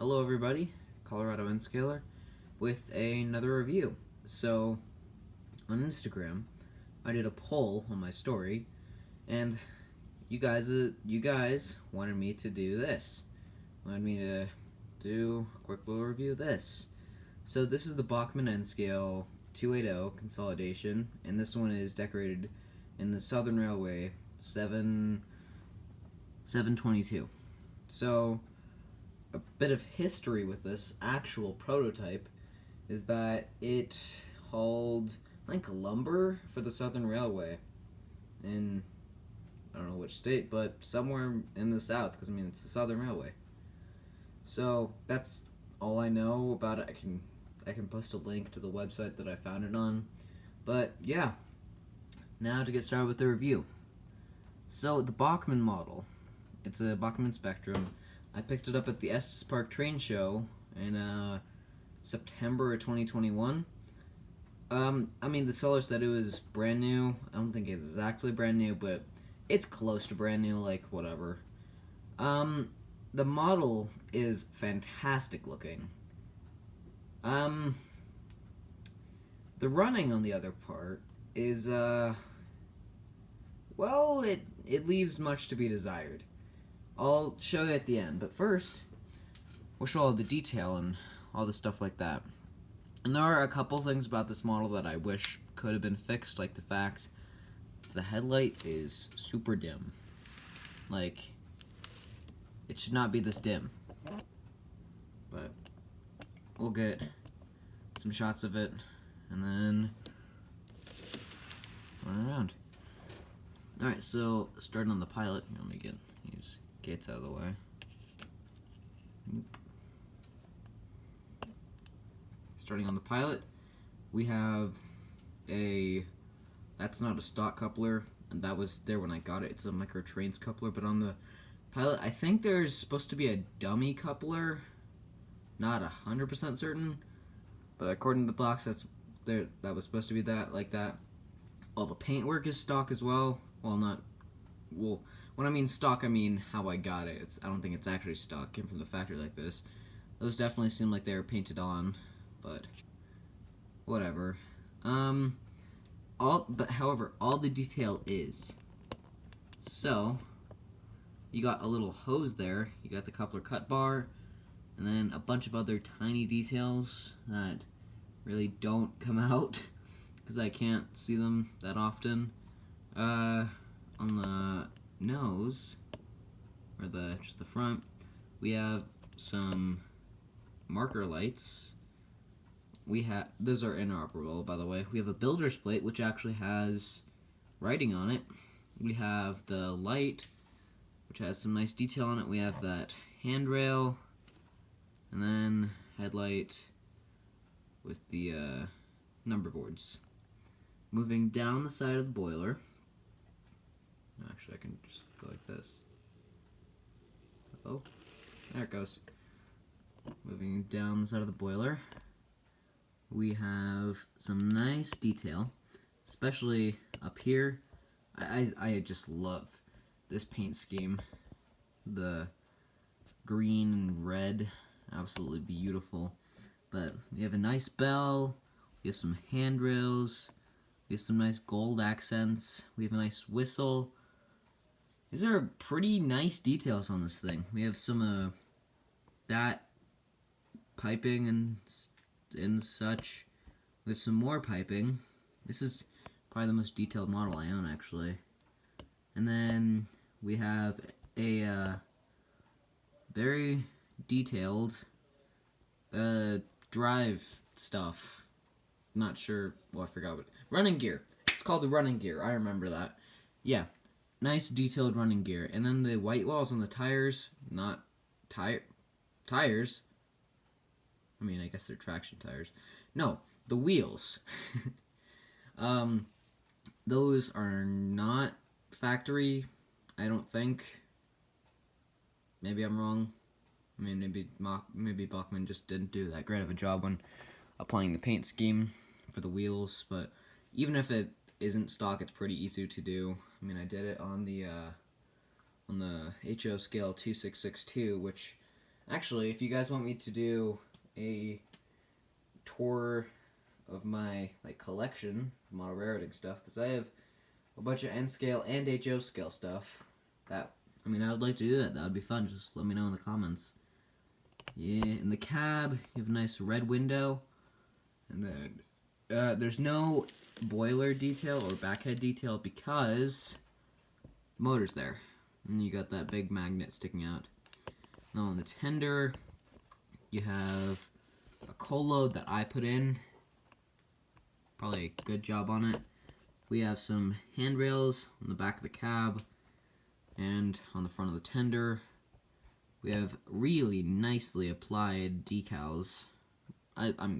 Hello everybody, Colorado N Scaler with another review. So, on Instagram, I did a poll on my story, and you guys wanted me to do this. Wanted me to do a quick little review of this. So this is the Bachmann N Scale 280 Consolidation, and this one is decorated in the Southern Railway 722. So, a bit of history with this actual prototype is that it hauled, I think, lumber for the Southern Railway in, I don't know which state, but somewhere in the South, because I mean it's the Southern Railway. So that's all I know about it. I can post a link to the website that I found it on. But yeah, now to get started with the review. So the Bachmann model, it's a Bachmann Spectrum. I picked it up at the Estes Park train show in September of 2021. I mean, the seller said it was brand new. I don't think it's exactly brand new, but it's close to brand new, like, whatever. The model is fantastic looking. The running on the other part is, well, it leaves much to be desired. I'll show you at the end, but first, we'll show all the detail and all the stuff like that. And there are a couple things about this model that I wish could have been fixed, like the fact the headlight is super dim. Like, it should not be this dim. But we'll get some shots of it, and then run around. Alright, so starting on the pilot, let me get these gates out of the way. Starting on the pilot, we have that's not a stock coupler, and that was there when I got it. It's a Micro Trains coupler, but on the pilot, I think there's supposed to be a dummy coupler. Not 100% certain, but according to the box, that was supposed to be like that. All the paintwork is stock as well. When I mean stock, I mean how I got it. I don't think it's actually stock. It came from the factory like this. Those definitely seem like they were painted on, but whatever. However, all the detail is. So, you got a little hose there. You got the coupler cut bar, and then a bunch of other tiny details that really don't come out because I can't see them that often. On the nose, or just the front, we have some marker lights. Those are inoperable, by the way. We have a builder's plate, which actually has writing on it. We have the light, which has some nice detail on it. We have that handrail, and then headlight with the number boards. Moving down the side of the boiler. Actually, I can just go like this. Oh, there it goes. Moving down the side of the boiler, we have some nice detail, especially up here. I just love this paint scheme. The green and red, absolutely beautiful. But we have a nice bell, we have some handrails, we have some nice gold accents, we have a nice whistle. These are pretty nice details on this thing. We have some that piping and such. We have some more piping. This is probably the most detailed model I own, actually. And then we have a very detailed drive stuff. Not sure. Well, I forgot what. Running gear. It's called the running gear. I remember that. Yeah. Nice detailed running gear. And then the white walls on the tires, not tires. I mean, I guess they're traction tires. No, the wheels. Those are not factory, I don't think. Maybe I'm wrong. I mean, maybe Bachmann just didn't do that great of a job when applying the paint scheme for the wheels, but even if it isn't stock, it's pretty easy to do. I mean, I did it on the HO scale 2662, which Actually, if you guys want me to do a tour of my collection of model railroading stuff, because I have a bunch of N scale and HO scale stuff, I would like to do that. That would be fun. Just let me know in the comments. Yeah, in the cab, you have a nice red window, and then there's no boiler detail or backhead detail because the motor's there, and you got that big magnet sticking out. Now on the tender, you have a coal load that I put in. Probably a good job on it. We have some handrails on the back of the cab and on the front of the tender. We have really nicely applied decals.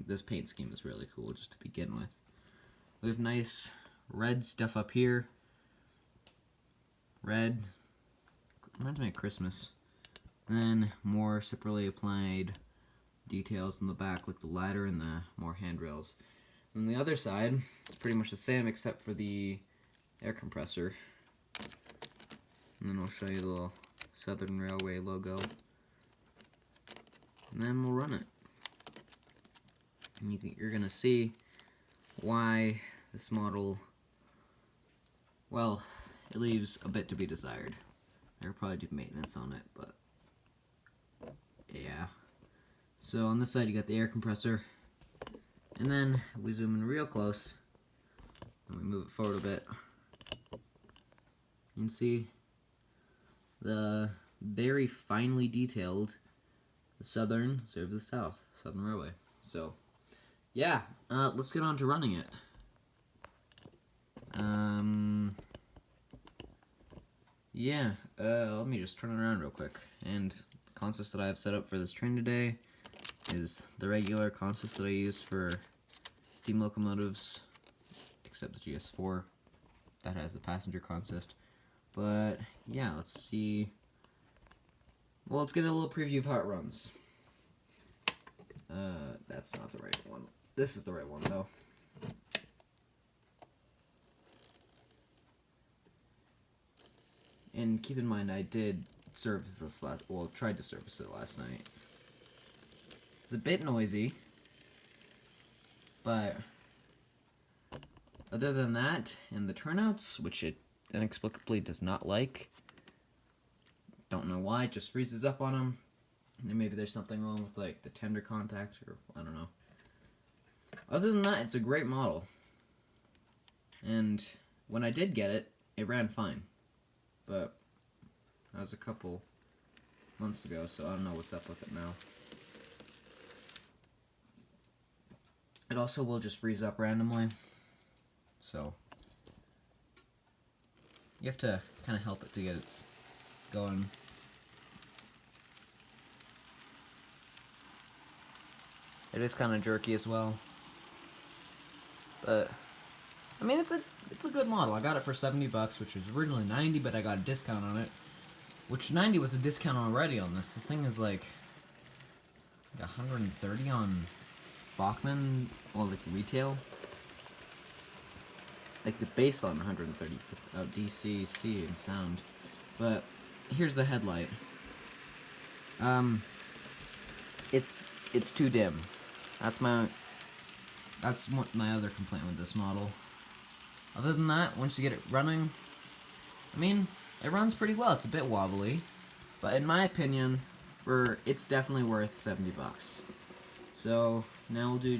This paint scheme is really cool just to begin with. We have nice red stuff up here. Red. Reminds me of Christmas. And then more separately applied details on the back, like the ladder and the more handrails. On the other side, it's pretty much the same except for the air compressor. And then I'll show you the little Southern Railway logo. And then we'll run it. And you're going to see why this model, well, it leaves a bit to be desired. I could probably do maintenance on it, but yeah. So on this side you got the air compressor, and then we zoom in real close and we move it forward a bit. You can see the very finely detailed the Southern serves the South, Southern Railway. So yeah, let's get on to running it. Let me just turn it around real quick. And the consist that I have set up for this train today is the regular consist that I use for steam locomotives, except the GS4 that has the passenger consist. But yeah, let's see. Well, let's get a little preview of how it runs. That's not the right one. This is the right one though. And keep in mind, I did service this tried to service it last night. It's a bit noisy, but other than that, and the turnouts, which it inexplicably does not like, don't know why, it just freezes up on them. And then maybe there's something wrong with like the tender contact, or I don't know. Other than that, it's a great model. And when I did get it, it ran fine. But that was a couple months ago, so I don't know what's up with it now. It also will just freeze up randomly, so you have to kind of help it to get it going. It is kind of jerky as well, but I mean it's a good model. I got it for $70, which was originally $90, but I got a discount on it. Which $90 was a discount already on this. This thing is like $130 on Bachmann, well, like retail. Like the baseline 130 of DCC and sound. But here's the headlight. It's too dim. That's my other complaint with this model. Other than that, once you get it running, I mean, it runs pretty well. It's a bit wobbly, but in my opinion, it's definitely worth $70. So now we'll do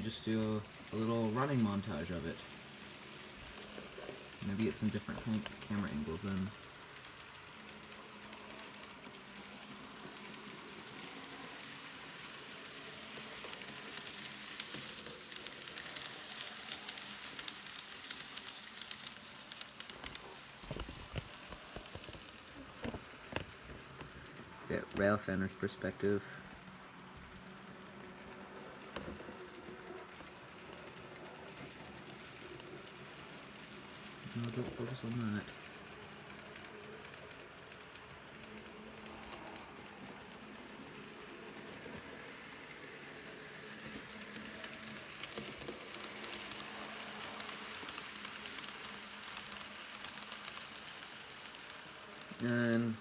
a little running montage of it. Maybe get some different camera angles in. Get rail fanner's perspective. No, don't focus on that. And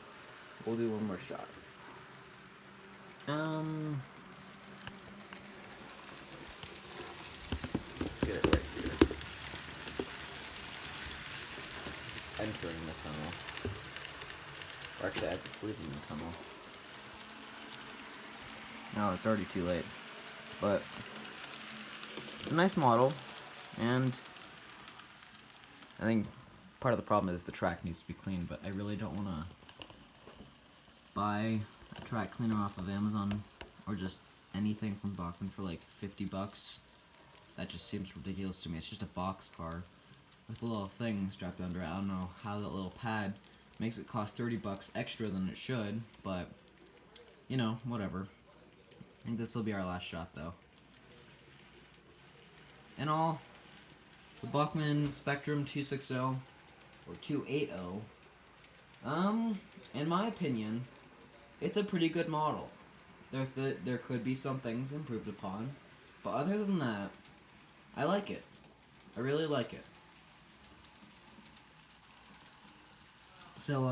we'll do one more shot. Let's get it right here. It's entering the tunnel. Or actually, as it's leaving the tunnel. No, it's already too late. But it's a nice model, and I think part of the problem is the track needs to be cleaned, but I really don't want to buy a track cleaner off of Amazon or just anything from Bachmann for like 50 bucks. That just seems ridiculous to me. It's just a box car with a little thing strapped under it. I don't know how that little pad makes it cost 30 bucks extra than it should, but you know, whatever. I think this will be our last shot though. In all, the Bachmann Spectrum 260 or 280, in my opinion, it's a pretty good model. There could be some things improved upon, but other than that, I like it. I really like it. So,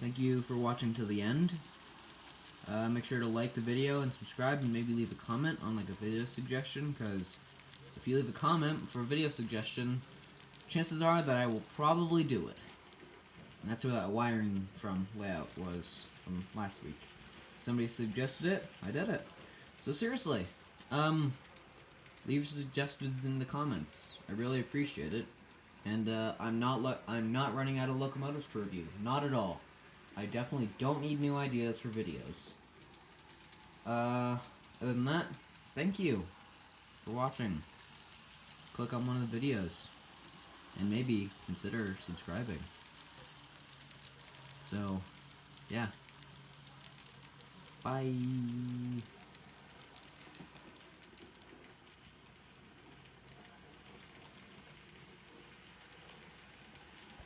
thank you for watching to the end. Make sure to like the video and subscribe, and maybe leave a comment on like a video suggestion, because if you leave a comment for a video suggestion, chances are that I will probably do it. And that's where that wiring from layout was from last week. Somebody suggested it, I did it. So seriously, leave suggestions in the comments. I really appreciate it. And I'm not running out of locomotives to review. Not at all. I definitely don't need new ideas for videos. Other than that, thank you for watching. Click on one of the videos, and maybe consider subscribing. So, yeah. Bye.